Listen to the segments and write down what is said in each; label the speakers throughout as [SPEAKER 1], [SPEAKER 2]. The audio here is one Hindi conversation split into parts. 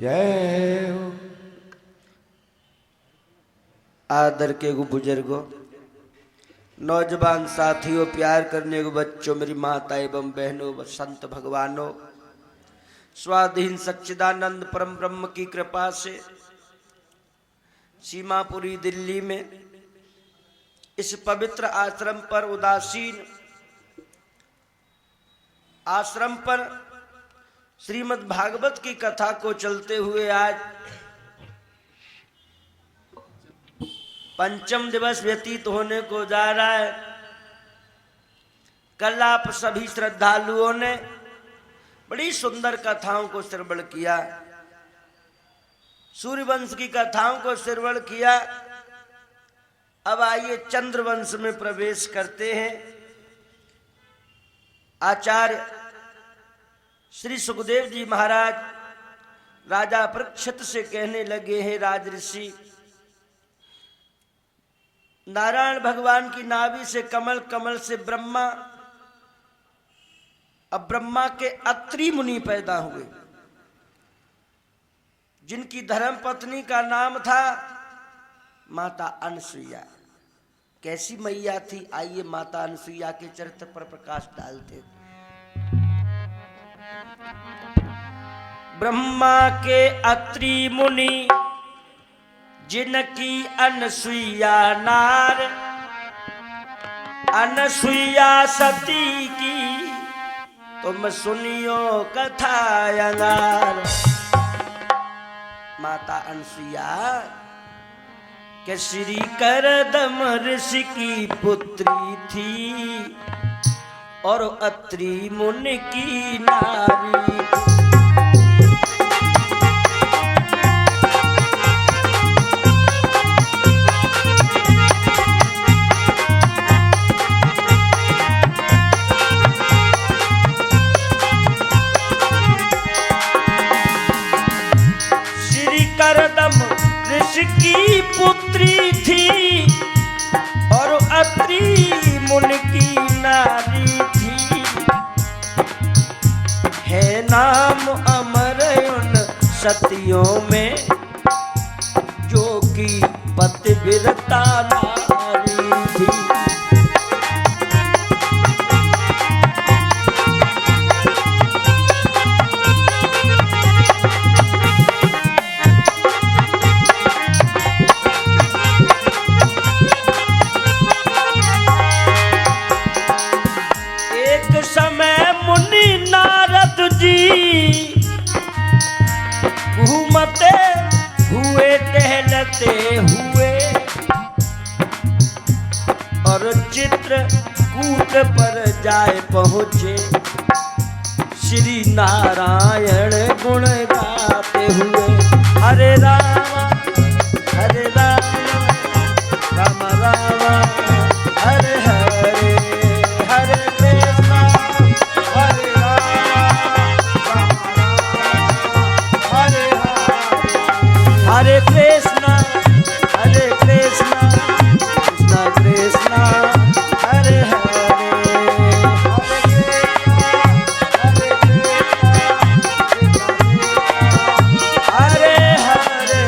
[SPEAKER 1] जय हो। आदर के गो बुजुर्गो, नौजवान साथियों, प्यार करने को बच्चों, मेरी माता एवं बहनों, संत भगवानों, स्वाधीन सच्चिदानंद परम ब्रह्म की कृपा से सीमापुरी दिल्ली में इस पवित्र आश्रम पर उदासीन आश्रम पर श्रीमद् भागवत की कथा को चलते हुए आज पंचम दिवस व्यतीत होने को जा रहा है। कल आप सभी श्रद्धालुओं ने बड़ी सुंदर कथाओं को श्रवण किया, सूर्यवंश की कथाओं को श्रवण किया। अब आइए चंद्रवंश में प्रवेश करते हैं। आचार्य श्री सुखदेव जी महाराज राजा परीक्षित से कहने लगे हैं, राजऋषि, नारायण भगवान की नाभि से कमल, कमल से ब्रह्मा, अब ब्रह्मा के अत्रि मुनि पैदा हुए, जिनकी धर्म पत्नी का नाम था माता अनसुईया। कैसी मैया थी, आइए माता अनसुईया के चरित्र पर प्रकाश डालते। ब्रह्मा के अत्रि मुनि जिनकी अनसुईया नार, अनसुईया सती की तुम सुनियो कथा अंगार। माता अनसुईया के श्री करदम ऋषि की पुत्री थी और अत्रि मुनि की नारी। ऋषि की पुत्री थी और अत्रि मुनि की नारी थी। है नाम अमर उन सतियों में जो कि पतिव्रता नारी थी। घूमते हुए टहलते हुए और चित्रकूट पर जाए पहुंचे, श्री नारायण गुण गाते हुए। हरे राम राम राम हरे हरे, हरे कृष्णा हरे राम हरे कृष्णा कृष्णा कृष्णा हरे हरे, हरे हरे।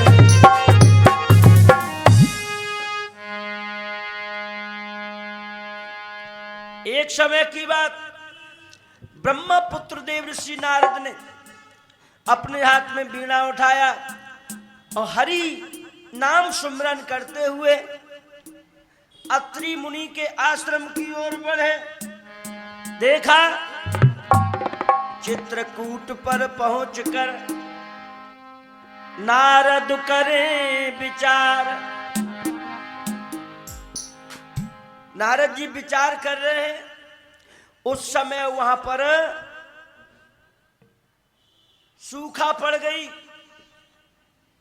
[SPEAKER 1] एक समय की बात, ब्रह्मपुत्र देव ऋषि नारद ने अपने हाथ में वीणा उठाया और हरि नाम सुमरन करते हुए अत्रि मुनि के आश्रम की ओर बढ़े। देखा चित्रकूट पर पहुंचकर नारद करें विचार। नारद जी विचार कर रहे हैं। उस समय वहां पर सूखा पड़ गई,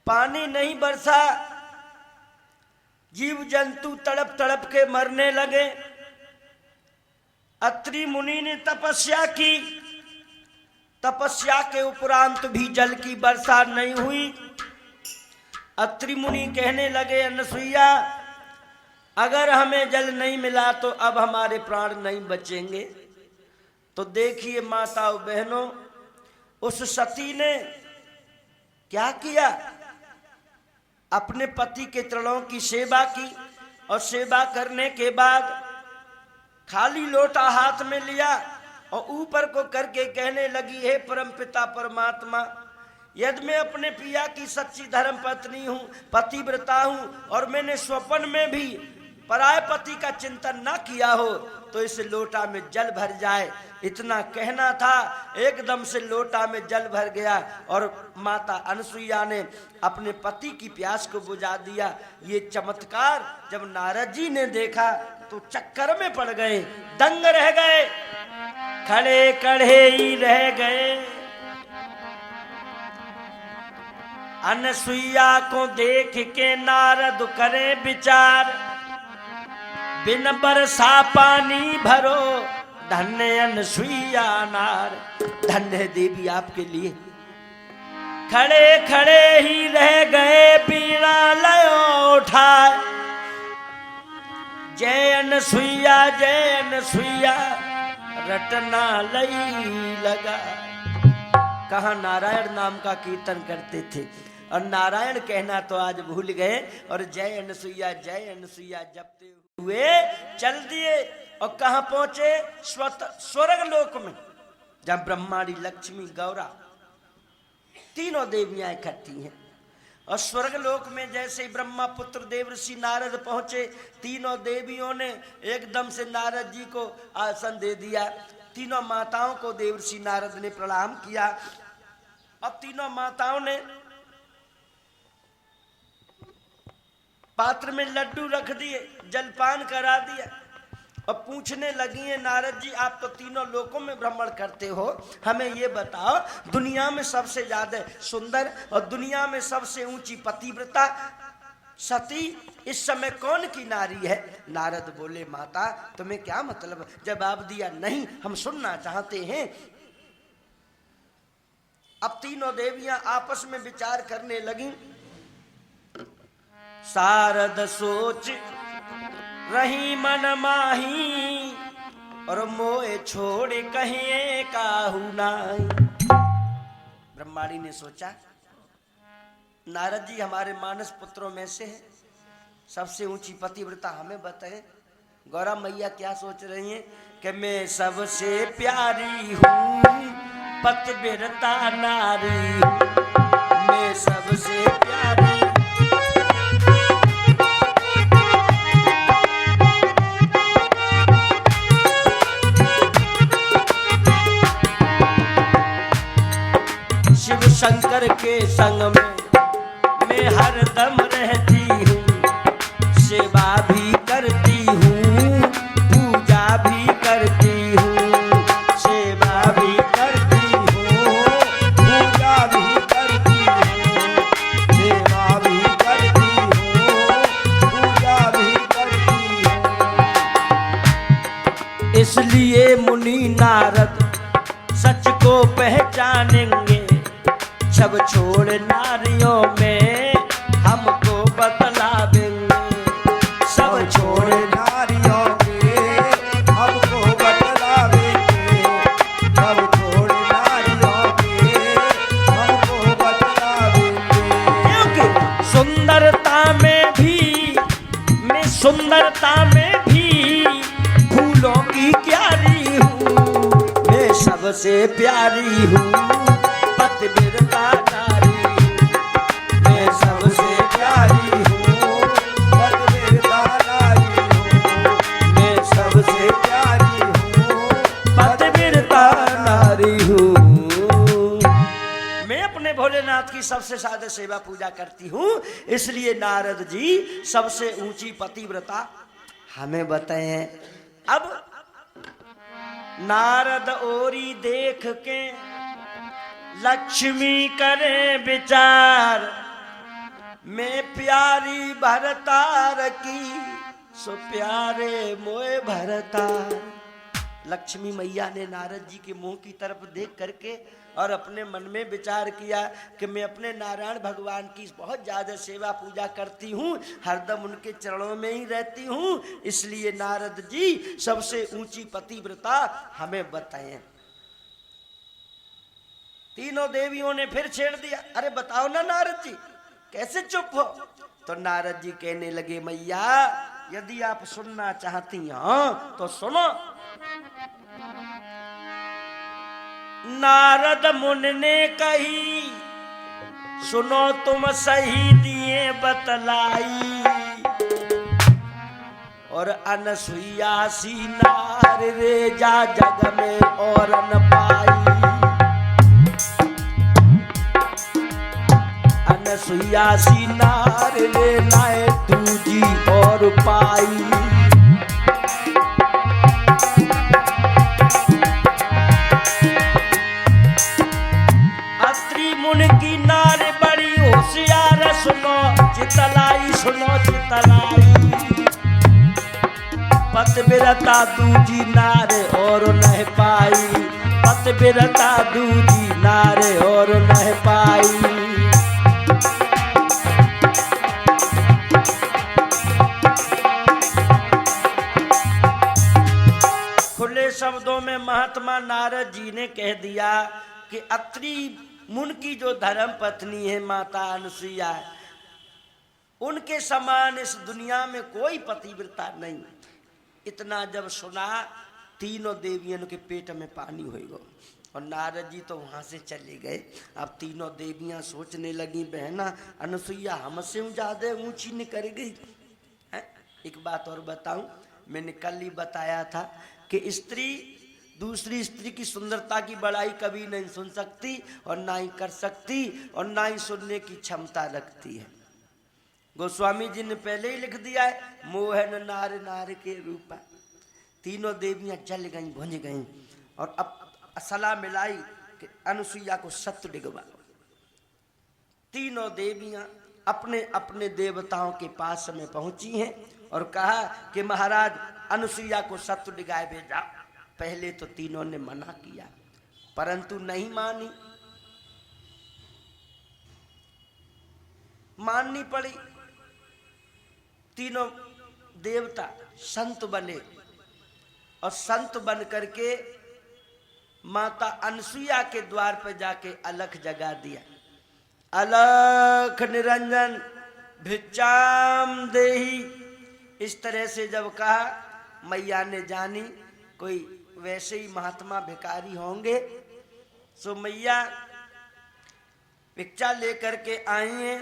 [SPEAKER 1] पानी नहीं बरसा, जीव जंतु तड़प तड़प के मरने लगे। अत्रि मुनि ने तपस्या की, तपस्या के उपरांत भी जल की वर्षा नहीं हुई। अत्रि मुनि कहने लगे, अनसुईया, अगर हमें जल नहीं मिला तो अब हमारे प्राण नहीं बचेंगे। तो देखिए माताओं बहनों, उस सती ने क्या किया? अपने पति के चरणों की सेवा की और सेवा करने के बाद खाली लोटा हाथ में लिया और ऊपर को करके कहने लगी, हे परमपिता परमात्मा, यदि मैं अपने पिया की सच्ची धर्म पत्नी हूँ, पतिव्रता हूँ और मैंने स्वप्न में भी पराय पति का चिंतन ना किया हो तो इस लोटा में जल भर जाए। इतना कहना था, एकदम से लोटा में जल भर गया और माता अनसुईया ने अपने पति की प्यास को बुझा दिया। ये चमत्कार जब नारद जी ने देखा तो चक्कर में पड़ गए, दंग रह गए, खड़े खड़े ही रह गए। अनसुईया को देख के नारद करे विचार, बिन बरसा पानी भरो, धन्य अनसुईया नार। धन्य देवी आपके लिए। खड़े खड़े ही रह गए, बीड़ा लयो उठाए, जय अनसुईया जय अनसुईया, रटना लई लगा। कहाँ नारायण नाम का कीर्तन करते थे और नारायण कहना तो आज भूल गए और जय अनसुईया जपते हुए चल दिए। और कहाँ पहुंचे? स्वर्ग लोक में, जब ब्रह्माणी लक्ष्मी गौरा तीनों देवियां इकट्ठी हैं। और स्वर्ग लोक में जैसे ब्रह्मा पुत्र देवर्षि नारद पहुंचे, तीनों देवियों ने एकदम से नारद जी को आसन दे दिया। तीनों माताओं को देवर्षि नारद ने प्रणाम किया। अब तीनों माताओं ने पात्र में लड्डू रख दिए, जलपान करा दिया और पूछने लगी है, नारद जी आप तो तीनों लोकों में भ्रमण करते हो, हमें ये बताओ दुनिया में सबसे ज्यादा सुंदर और दुनिया में सबसे ऊंची पतिव्रता सती इस समय कौन की नारी है? नारद बोले, माता तुम्हें क्या मतलब? जवाब दिया, नहीं हम सुनना चाहते हैं। अब तीनों देवियां आपस में विचार करने लगी। शारद सोच रही मन माही, और मोए छोड़ कहीं काहू नाई। ब्रह्माणी ने सोचा, नारद जी हमारे मानस पुत्रों में से है, सबसे ऊंची पतिव्रता हमें बताएं। गौरा मैया क्या सोच रही हैं कि मैं सबसे प्यारी हूँ, पतिव्रता नारी हूँ, मैं सबसे प्यारी। शिव शंकर के संग में मैं हरदम रहती हूँ, सेवा भी करती हूँ, पूजा भी करती हूँ, सेवा भी करती हूँ, पूजा भी करती हूँ, सेवा भी करती हूँ, पूजा भी करती हूँ। इसलिए मुनि नारद सच को पहचानेंगे, सब छोड़ नारियों में हमको बतला देंगे, सब छोड़ नारियों में हमको बतला देंगे, सब छोड़ नारियों में हमको बतला देंगे। क्योंकि सुंदरता में भी, मैं सुंदरता में भी फूलों की क्यारी हूँ, मैं सबसे प्यारी हूँ, पतिव्रता नारी हूँ, मैं सबसे प्यारी हूँ, पतिव्रता नारी हूँ, मैं सबसे प्यारी हूँ, पतिव्रता नारी हूँ। मैं अपने भोलेनाथ की सबसे ज्यादा सेवा पूजा करती हूँ, इसलिए नारद जी सबसे ऊंची पतिव्रता हमें बताए। अब नारद ओरी देख के लक्ष्मी करे विचार, मैं प्यारी भरतार की, सो प्यारे मोए भरतार। लक्ष्मी मैया ने नारद जी के मुंह की तरफ देख करके और अपने मन में विचार किया कि मैं अपने नारायण भगवान की बहुत ज्यादा सेवा पूजा करती हूँ, हरदम उनके चरणों में ही रहती हूँ, इसलिए नारद जी सबसे ऊंची पतिव्रता हमें बताएं। तीनों देवियों ने फिर छेड़ दिया, अरे बताओ ना नारद जी, कैसे चुप हो? तो नारद जी कहने लगे, मैया यदि आप सुनना चाहती हैं तो सुनो। नारद मुनि ने कही, सुनो तुम सही दिए बतलाई, और अनसुईया सी नार रे जा जग में और न पाई, अनसुईया सी नार रे नाए दूजी और पाई। अत्रि मुनि की नार बड़ी होशियार, सुनो चितलाई, सुनो चितलाई, पत बिरता दूजी नारे और नह पाई, पत बिरता दूजी नारे और नह पाई। खुले शब्दों में महात्मा नारद जी ने कह दिया कि अत्रि मुनि की जो धर्म पत्नी है माता अनुसुईया, उनके समान इस दुनिया में कोई पतिव्रता नहीं। इतना जब सुना तीनों देवियों के पेट में पानी हो गया, और नारद जी तो वहां से चले गए। अब तीनों देवियां सोचने लगी, बहना अनुसुईया हमसे ज्यादा ऊंची निकल गई है। एक बात और बताऊं, मैंने कल ही बताया था कि स्त्री दूसरी स्त्री की सुंदरता की बड़ाई कभी नहीं सुन सकती, और ना ही कर सकती, और ना ही सुनने की क्षमता रखती है। गोस्वामी जी ने पहले ही लिख दिया है, मोहन नार नार के रूपा। तीनों देवियां जल गईं, भुंज गईं, और अब सलाह मिलाई कि अनुसुईया को सत्य डिगवाओ। तीनों देवियां अपने अपने देवताओं के पास में पहुंची हैं और कहा कि महाराज अनुसुईया को सत्य डिगाए भेजा। पहले तो तीनों ने मना किया, परंतु नहीं मानी, माननी पड़ी। तीनों देवता संत बने, और संत बन करके माता अनुसुईया के द्वार पर जाके अलख जगा दिया। अलख निरंजन भिक्षाम देहि, इस तरह से जब कहा, मैया ने जानी कोई वैसे ही महात्मा भिखारी होंगे, सो मैया भिक्षा लेकर के आई हैं।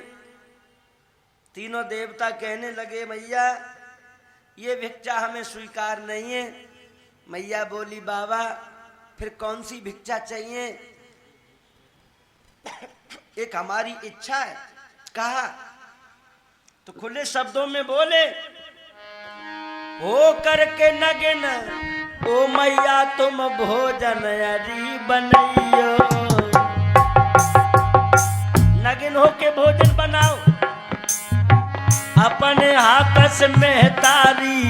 [SPEAKER 1] तीनों देवता कहने लगे, मैया ये भिक्षा हमें स्वीकार नहीं है। मैया बोली, बाबा फिर कौन सी भिक्षा चाहिए? एक हमारी इच्छा है। कहा तो खुले शब्दों में बोले, हो करके नगिन ओ मैया तुम भोजन अरी बनइयो, नगिन हो के भोजन बनाओ, अपने हाथ से मेहतारी,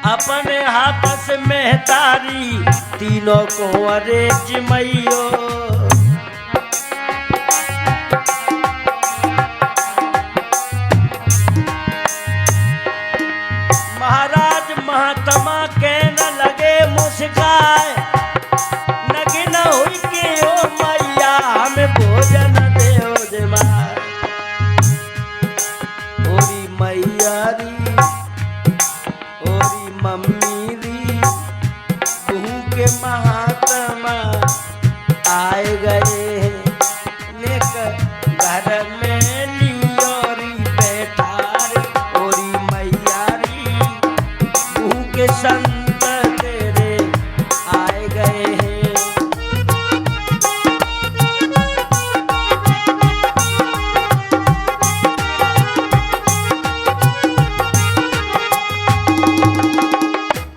[SPEAKER 1] अपने हाथ से मेहतारी, तीनों को अरे जिमैयो। महाराज महात्मा कहने लगे मुस्काए, नगिन हुई के ओ मैया हमें भोजन देओ जमाए। ओरी मैयारी ओरी मम्मी री, बहू के महात्मा आए गए हैं, लेकर घर में लियोरी बैठार। ओरी मैयारी बहू के संत तेरे आए गए हैं।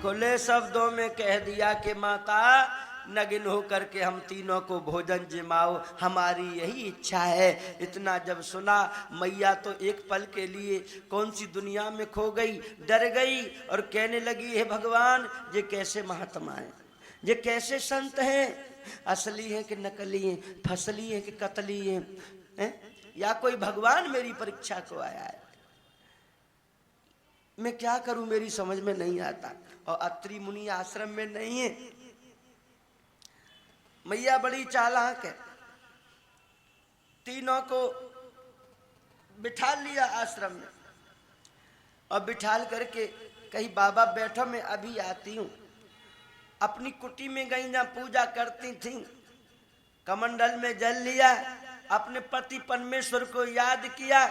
[SPEAKER 1] खुले शब्दों में कह दिया कि माता नगिन होकर के हम तीनों को भोजन जिमाओ, हमारी यही इच्छा है। इतना जब सुना, मैया तो एक पल के लिए कौन सी दुनिया में खो गई, डर गई, और कहने लगी, हे भगवान ये कैसे महात्मा हैं, ये कैसे संत हैं, असली हैं कि नकली हैं, फसली हैं कि कतली हैं, या कोई भगवान मेरी परीक्षा को आया है? मैं क्या करूं, मेरी समझ में नहीं आता। और अत्रि मुनि आश्रम में नहीं है। मैया बड़ी चालाक है, तीनों को बिठा लिया आश्रम में और बिठाल करके कही बाबा बैठो मैं अभी आती हूँ। अपनी कुटी में गई ना पूजा करती थी, कमंडल में जल लिया, अपने पति परमेश्वर को याद किया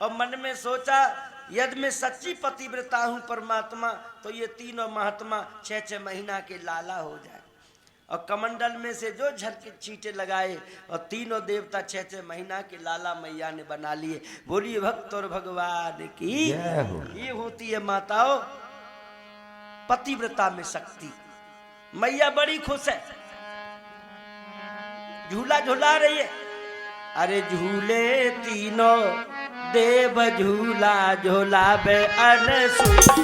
[SPEAKER 1] और मन में सोचा यदि मैं सच्ची पतिव्रता हूँ परमात्मा तो ये तीनों महात्मा 6-6 महीना के लाला हो जाए। और कमंडल में से जो झटके छींटे लगाए और तीनों देवता 6-6 महीना के लाला मैया ने बना लिए। बोलिए भक्त और भगवान की। ये होती है माताओं पतिव्रता में शक्ति। मैया बड़ी खुश है, झूला झूला रही है। अरे झूले तीनों देव झूला झूलावे अनसुईया,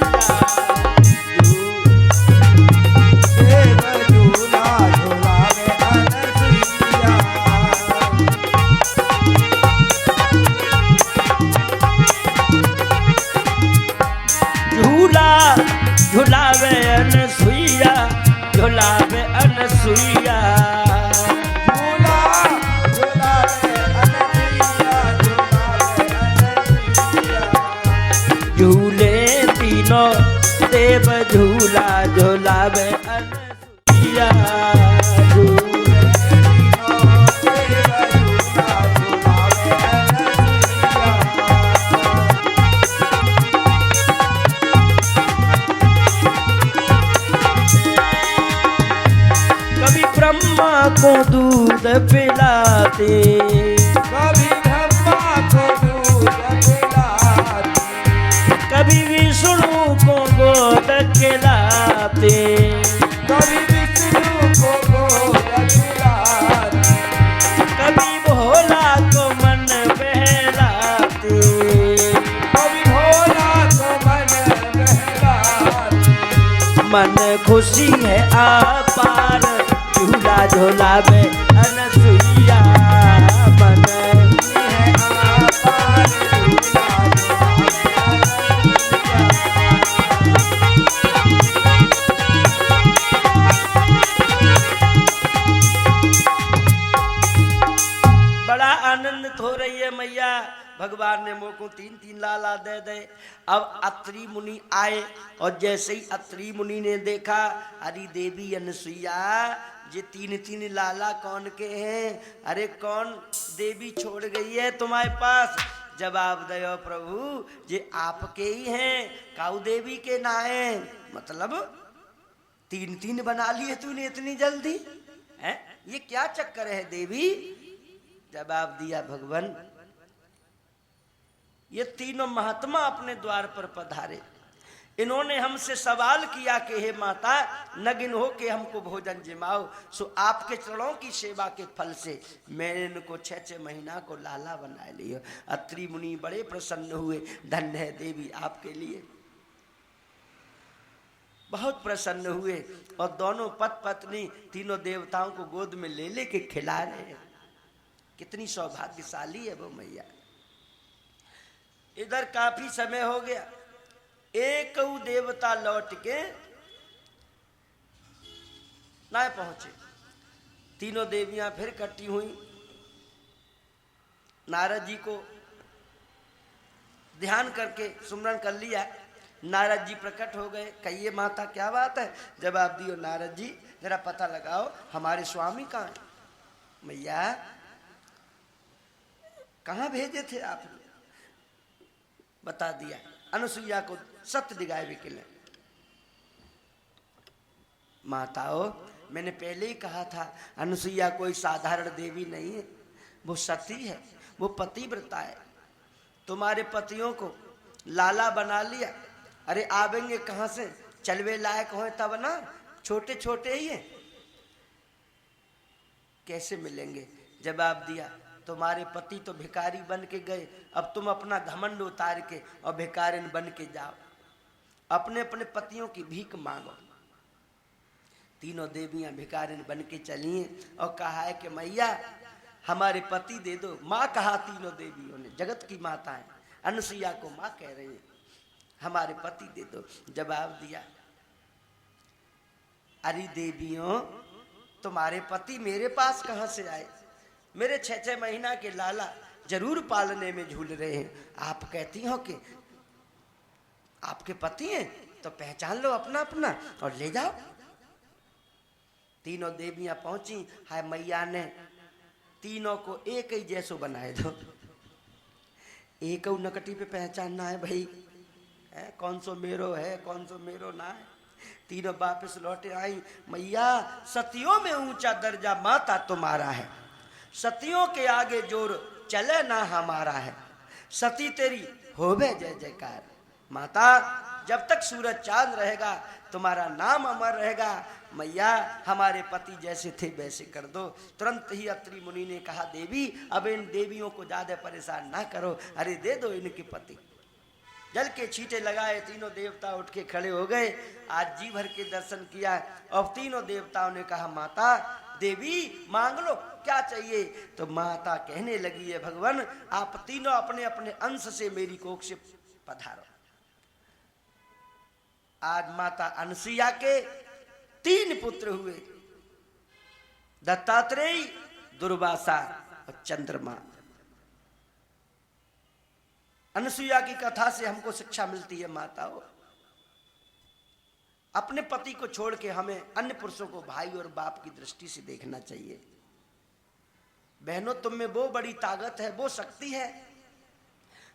[SPEAKER 1] झुलावे अनसुईया, झुलावे अनसुईया,
[SPEAKER 2] झूला झुलावे अनसुईया, झुलावे अनसुईया।
[SPEAKER 1] झूले तीनों देव झूला झुलावे अनसुईया, ब्रह्मा को दूध पिलाते,
[SPEAKER 2] कभी ब्रह्मा को दूध पिलाते,
[SPEAKER 1] कभी विष्णु को गोद खिलाते,
[SPEAKER 2] कभी विष्णु को गोद खिलाते,
[SPEAKER 1] कभी भोला को मन बहलाते,
[SPEAKER 2] कभी भोला को मन बहलाते।
[SPEAKER 1] मन खुशी है अपार झूला झूलावे अनसुईया, मन
[SPEAKER 2] है अपार झूला झूलावे
[SPEAKER 1] बड़ा आनंदित हो रही है मैया। भगवान ने मोह को 3-3 लाला दे दे। अब अत्रि मुनि आए और जैसे ही अत्रि मुनि ने देखा अरे देवी अनसुईया ये 3-3 लाला कौन के हैं? अरे कौन देवी छोड़ गई है तुम्हारे पास? जवाब दो प्रभु ये आपके ही हैं, काऊ देवी के ना है। मतलब 3-3 बना लिए तूने इतनी जल्दी है? ये क्या चक्कर है देवी? जवाब दिया भगवान ये तीनों महात्मा अपने द्वार पर पधारे, इन्होंने हमसे सवाल किया कि हे माता नगिन हो के हमको भोजन जिमाओ, सो आपके चरणों की सेवा के फल से मैंने इनको 6-6 महीना को लाला बना लिया। अत्रि मुनि बड़े प्रसन्न हुए, धन्य है देवी आपके लिए, बहुत प्रसन्न हुए और दोनों पति पत्नी तीनों देवताओं को गोद में ले लेके खिला रहे हैं। कितनी सौभाग्यशाली है वो मैया। इधर काफी समय हो गया, एक देवता लौट के ना पहुंचे। तीनों देवियां फिर इकट्ठी हुई, नारद जी को ध्यान करके सुमरन कर लिया। नारद जी प्रकट हो गए, कहिए माता क्या बात है? जवाब दियो नारद जी जरा पता लगाओ हमारे स्वामी कहाँ हैं? मैया कहाँ भेजे थे आपने? बता दिया। अनुसुईया को सत्य दिगाए विकिल। माताओं मैंने पहले ही कहा था अनुसुईया कोई साधारण देवी नहीं है, वो सती है, वो पतिव्रता है। तुम्हारे पतियों को लाला बना लिया, अरे आवेंगे कहाँ से? चलवे लायक हो तब ना, छोटे छोटे ही हैं, कैसे मिलेंगे? जवाब दिया तुम्हारे पति तो भिखारी बन के गए, अब तुम अपना घमंड उतार के और भिखारिन बन के जाओ, अपने अपने पतियों की भीख मांगो। तीनों देवियां भिखारिन बन के चली हैं और कहा है कि मैया हमारे पति दे दो। माँ कहा तीनों देवियों ने, जगत की माता है, अनुसुईया को माँ कह रही है, हमारे पति दे दो। जवाब दिया अरे देवियों तुम्हारे पति मेरे पास कहाँ से आए? मेरे 6-6 महीना के लाला जरूर पालने में झूल रहे हैं। आप कहती हो कि आपके पति हैं, तो पहचान लो अपना अपना और ले जाओ। तीनों देवियां पहुंची। हाय मैया ने तीनों को एक ही जैसो बनाए दो। एक नकटी पे पहचानना है भाई, है कौन सो मेरो है, कौन सो मेरो ना है। तीनों वापस लौटे आई। मैया सतियों में ऊंचा दर्जा माता तुम्हारा है, सतियों के आगे जोर चले ना हमारा है। सती तेरी होवे जय जयकार। माता जब तक सूरज चांद रहेगा तुम्हारा नाम अमर रहेगा। मैया हमारे पति जैसे थे वैसे कर दो। तुरंत ही अत्रि मुनि ने कहा देवी अब इन देवियों को ज्यादा परेशान ना करो, अरे दे दो इनके पति। जल के छींटे लगाए, तीनों देवता उठ के खड़े हो गए। आज जी भर के दर्शन किया और तीनों देवताओं ने कहा माता देवी मांग लो क्या चाहिए। तो माता कहने लगी है भगवान आप तीनों अपने अपने अंश से मेरी कोख से पधारो। आज माता अनसुईया के 3 पुत्र हुए, दत्तात्रेय, दुर्वासा और चंद्रमा। अनसुईया की कथा से हमको शिक्षा मिलती है माताओं, अपने पति को छोड़ के हमें अन्य पुरुषों को भाई और बाप की दृष्टि से देखना चाहिए। बहनों तुम में वो बड़ी ताकत है, वो शक्ति है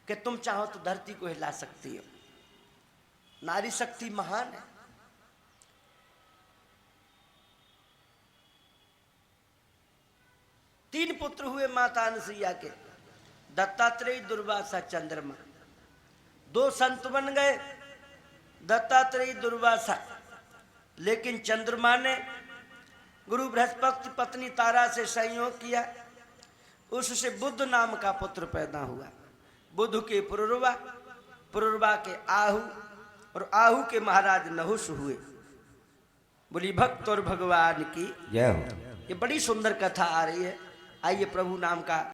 [SPEAKER 1] कि तुम चाहो तो धरती को हिला सकती हो। नारी शक्ति महान है। तीन पुत्र हुए माता अनसुईया के, दत्तात्रेय, दुर्वासा, चंद्रमा। 2 संत बन गए, दत्तात्रेय, दुर्वासा। लेकिन चंद्रमा ने गुरु बृहस्पति पत्नी तारा से संयोग किया, उससे बुध नाम का पुत्र पैदा हुआ। बुध के पुरुरवा, पुरुरवा के आहु और आहु के महाराज नहुष हुए। बोली भक्त और भगवान की
[SPEAKER 2] जय हो।
[SPEAKER 1] ये बड़ी सुंदर कथा आ रही है। आइए प्रभु नाम का